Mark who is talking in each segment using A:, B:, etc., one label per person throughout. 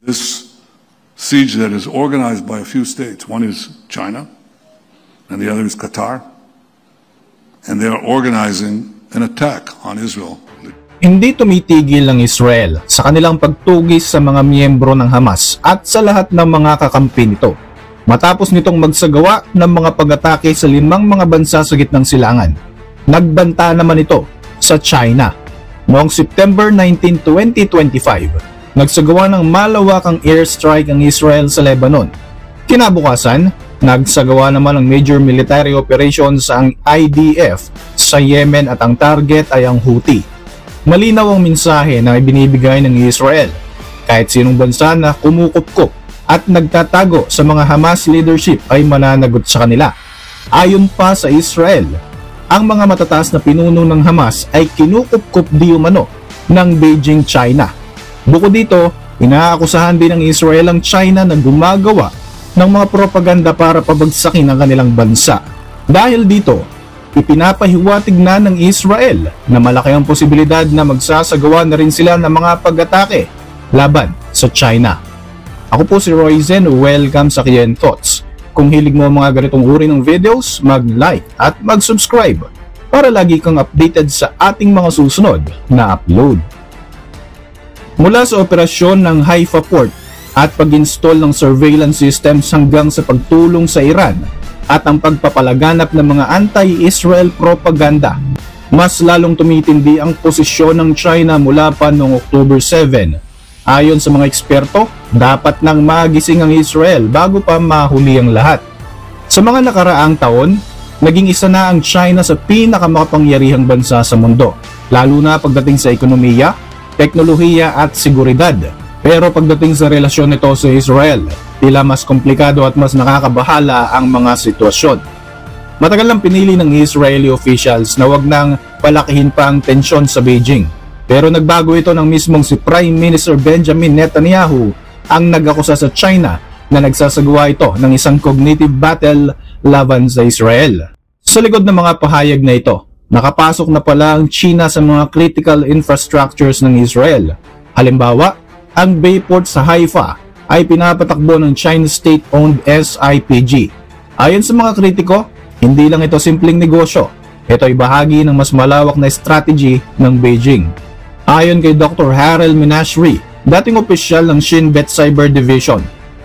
A: This siege that is organized by a few states, one is China, and the other is Qatar, and they are organizing an attack on Israel.
B: Hindi tumitigil ang Israel sa kanilang pagtugis sa mga miyembro ng Hamas at sa lahat ng mga kakampi nito, matapos nitong magsagawa ng mga pag-atake sa 5 mga bansa sa gitnang silangan. Nagbanta naman ito sa China. Noong September 19, 2025, nagsagawa ng malawakang airstrike ang Israel sa Lebanon. Kinabukasan, nagsagawa naman ng major military operations ang IDF sa Yemen at ang target ay ang Houthi. Malinaw ang mensahe na ibinibigay ng Israel. Kahit sinong bansa na kumukupkup at nagtatago sa mga Hamas leadership ay mananagot sa kanila. Ayon pa sa Israel, ang mga matataas na pinuno ng Hamas ay kinukupkup di umano ng Beijing, China. Bukod dito, inaakusahan din ng Israel ang China na gumagawa ng mga propaganda para pabagsakin ang kanilang bansa. Dahil dito, ipinapahiwatig na ng Israel na malaki ang posibilidad na magsasagawa na rin sila ng mga pag-atake laban sa China. Ako po si Royzen, welcome sa Kian Thoughts. Kung hilig mo ang mga ganitong uri ng videos, mag-like at mag-subscribe para lagi kang updated sa ating mga susunod na upload. Mula sa operasyon ng Haifa Port at pag-install ng surveillance systems hanggang sa pagtulong sa Iran at ang pagpapalaganap ng mga anti-Israel propaganda, mas lalong tumitindi ang posisyon ng China mula pa noong October 7. Ayon sa mga eksperto, dapat nang magising ang Israel bago pa mahuli ang lahat. Sa mga nakaraang taon, naging isa na ang China sa pinakamakapangyarihang bansa sa mundo, lalo na pagdating sa ekonomiya, teknolohiya at seguridad. Pero pagdating sa relasyon nito sa Israel, tila mas komplikado at mas nakakabahala ang mga sitwasyon. Matagal nang pinili ng Israeli officials na wag nang palakihin pa ang tensyon sa Beijing. Pero nagbago ito nang mismong si Prime Minister Benjamin Netanyahu ang nag-akusa sa China na nagsasagawa ito ng isang cognitive battle laban sa Israel. Sa likod ng mga pahayag na ito, nakapasok na pala ang China sa mga critical infrastructures ng Israel. Halimbawa, ang Bayport sa Haifa ay pinapatakbo ng China state-owned SIPG. Ayon sa mga kritiko, hindi lang ito simpleng negosyo. Ito ay bahagi ng mas malawak na strategy ng Beijing. Ayon kay Dr. Harold Menashri, dating opisyal ng Shin Bet Cyber Division,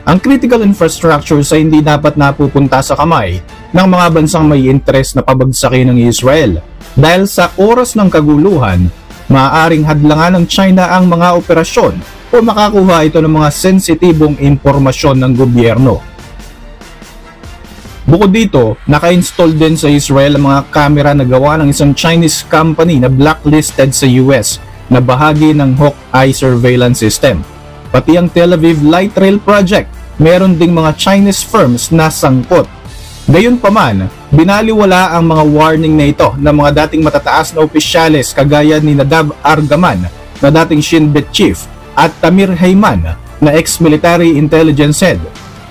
B: ang critical infrastructures ay hindi dapat napupunta sa kamay ng mga bansang may interes na pabagsakin ng Israel. Dahil sa oras ng kaguluhan, maaaring hadlangan ng China ang mga operasyon o makakuha ito ng mga sensitibong impormasyon ng gobyerno. Bukod dito, naka-install din sa Israel ang mga kamera na gawa ng isang Chinese company na blacklisted sa US na bahagi ng Hawkeye surveillance system. Pati ang Tel Aviv Light Rail Project, meron ding mga Chinese firms na sangkot. Gayunpaman, binaliwala ang mga warning na ito ng mga dating matataas na opisyales kagaya ni Nadav Argaman na dating Shin Bet chief at Tamir Heyman na ex-military intelligence head.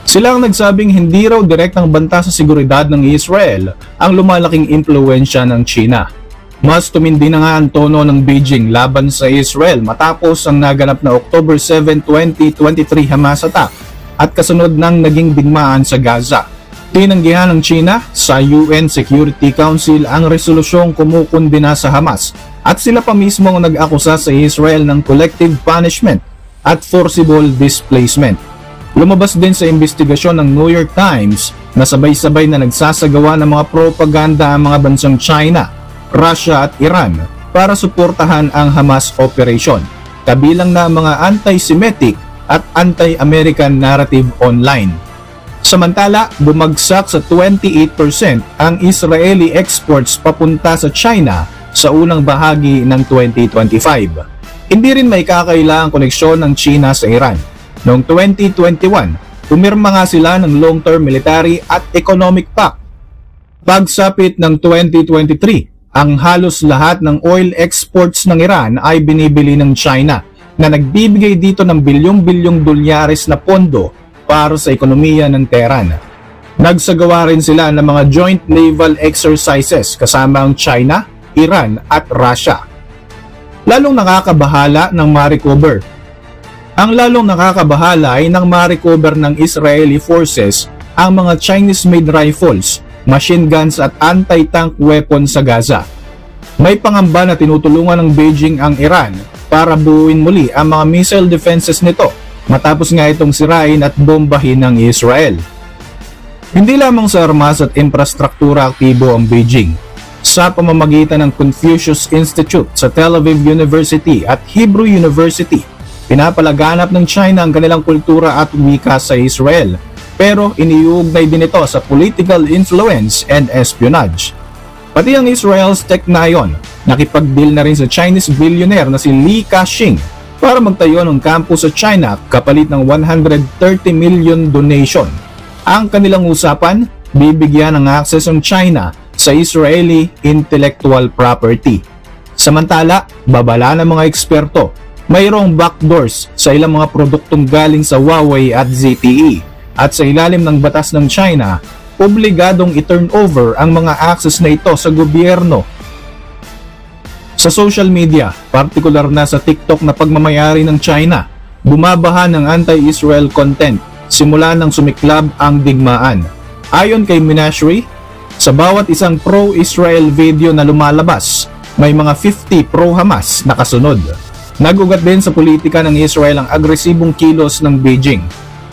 B: Sila ang nagsabing hindi raw direktang banta sa seguridad ng Israel ang lumalaking impluwensya ng China. Mas tumindi na nga ang tono ng Beijing laban sa Israel matapos ang naganap na October 7, 2023 Hamas attack at kasunod ng naging digmaan sa Gaza. Tinanggihan ng China sa UN Security Council ang resolusyong kumukundina sa Hamas at sila pa mismo ang nag-akusa sa Israel ng collective punishment at forcible displacement. Lumabas din sa investigasyon ng New York Times na sabay-sabay na nagsasagawa ng mga propaganda ang mga bansang China, Russia at Iran para suportahan ang Hamas operation, kabilang na mga anti-Semitic at anti-American narrative online. Samantala, bumagsak sa 28% ang Israeli exports papunta sa China sa unang bahagi ng 2025. Hindi rin may kakaila ang koneksyon ng China sa Iran. Noong 2021, pumirma nga sila ng long-term military at economic pact. Pagsapit ng 2023, ang halos lahat ng oil exports ng Iran ay binibili ng China na nagbibigay dito ng bilyong-bilyong dolyares na pondo para sa ekonomiya ng Tehran. Nagsagawa rin sila ng mga joint naval exercises kasama ang China, Iran at Russia. Lalong nakakabahala ng ma-recover Ang lalong nakakabahala ay nang ma-recover ng Israeli forces ang mga Chinese-made rifles, machine guns at anti-tank weapons sa Gaza. May pangamba na tinutulungan ng Beijing ang Iran para buuin muli ang mga missile defenses nito matapos nga itong sirain at bombahin ng Israel. Hindi lamang sa armas at infrastruktura aktibo ang Beijing. Sa pamamagitan ng Confucius Institute sa Tel Aviv University at Hebrew University, pinapalaganap ng China ang kanilang kultura at wika sa Israel, pero iniuugnay din ito sa political influence and espionage. Pati ang Israel's Technion, nakipag-deal na rin sa Chinese billionaire na si Li Ka-shing para magtayo ng campus sa China kapalit ng 130 million donation. Ang kanilang usapan, bibigyan ng access ang China sa Israeli intellectual property. Samantala, babala ng mga eksperto, mayroong backdoors sa ilang mga produktong galing sa Huawei at ZTE at sa ilalim ng batas ng China, obligadong i-turn over ang mga access na ito sa gobyerno. Sa social media, partikular na sa TikTok na pagmamayari ng China, bumabaha ng anti-Israel content simula nang sumiklab ang digmaan. Ayon kay Minashri, sa bawat isang pro-Israel video na lumalabas, may mga 50 pro-Hamas na kasunod. Nagugat din sa politika ng Israel ang agresibong kilos ng Beijing.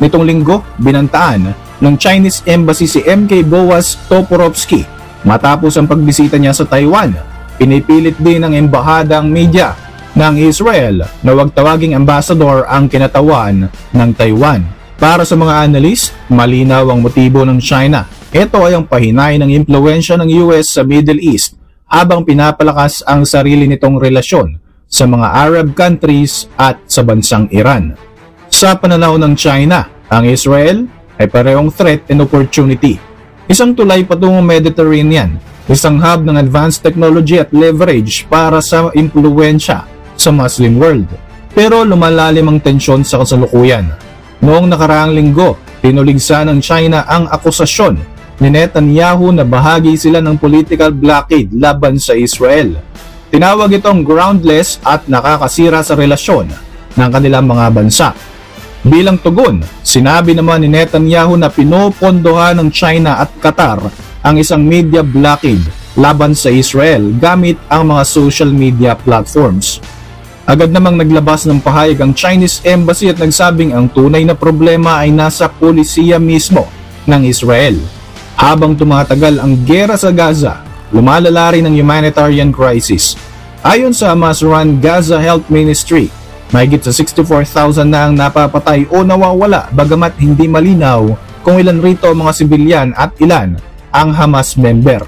B: Nitong linggo, binantaan ng Chinese Embassy si MK Boaz Toporowski matapos ang pagbisita niya sa Taiwan. Pinipilit din ng embahadang media ng Israel na huwag tawaging ambassador ang kinatawan ng Taiwan. Para sa mga analyst, malinaw ang motibo ng China. Ito ay ang pahinay ng impluwensya ng US sa Middle East habang pinapalakas ang sarili nitong relasyon sa mga Arab countries at sa bansang Iran. Sa pananaw ng China, ang Israel ay parehong threat and opportunity. Isang tulay patungong Mediterranean, isang hub ng advanced technology at leverage para sa impluwensya sa Muslim world. Pero lumalalim ang tensyon sa kasalukuyan. Noong nakaraang linggo, tinuligsa ng China ang akusasyon ni Netanyahu na bahagi sila ng political blockade laban sa Israel. Tinawag itong groundless at nakakasira sa relasyon ng kanilang mga bansa. Bilang tugon, sinabi naman ni Netanyahu na pinopondohan ng China at Qatar ang isang media blockade laban sa Israel gamit ang mga social media platforms. Agad namang naglabas ng pahayag ang Chinese Embassy at nagsabing ang tunay na problema ay nasa polisiya mismo ng Israel. Habang tumatagal ang gera sa Gaza, lumalala rin ang humanitarian crisis. Ayon sa Hamas-run Gaza Health Ministry, mahigit sa 64,000 na ang napapatay o nawawala bagamat hindi malinaw kung ilan rito ang mga sibilyan at ilan ang Hamas member.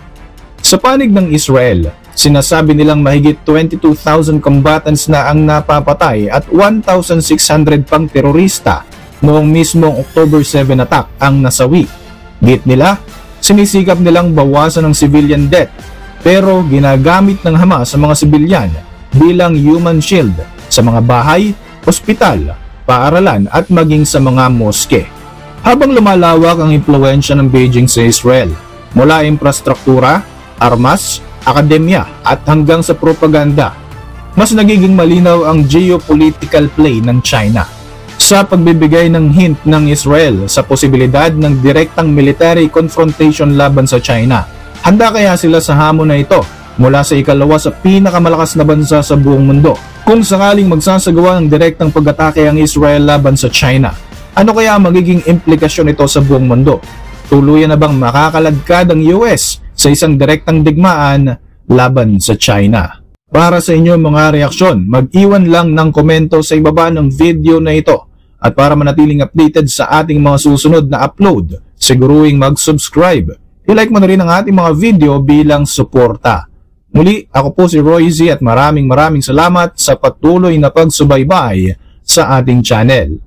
B: Sa panig ng Israel, sinasabi nilang mahigit 22,000 combatants na ang napapatay at 1,600 pang terorista noong mismong October 7 attack ang nasawi. Git nila, sinisikap nilang bawasan ang civilian death pero ginagamit ng Hamas ang mga sibilyan bilang human shield sa mga bahay, ospital, paaralan at maging sa mga moske. Habang lumalawak ang impluwensya ng Beijing sa Israel, mula infrastruktura, armas, akademya at hanggang sa propaganda, mas nagiging malinaw ang geopolitical play ng China sa pagbibigay ng hint ng Israel sa posibilidad ng direktang military confrontation laban sa China. Handa kaya sila sa hamon na ito mula sa ikalawa sa pinakamalakas na bansa sa buong mundo? Kung sakaling magsasagawa ng direktang pag-atake ang Israel laban sa China, ano kaya magiging implikasyon ito sa buong mundo? Tuluyan na bang makakaladkad ang US sa isang direktang digmaan laban sa China? Para sa inyong mga reaksyon, mag-iwan lang ng komento sa ibaba ng video na ito. At para manatiling updated sa ating mga susunod na upload, siguruhing mag-subscribe. I-like mo na rin ang ating mga video bilang suporta. Muli, ako po si Roy Z at maraming salamat sa patuloy na pagsubaybay sa ating channel.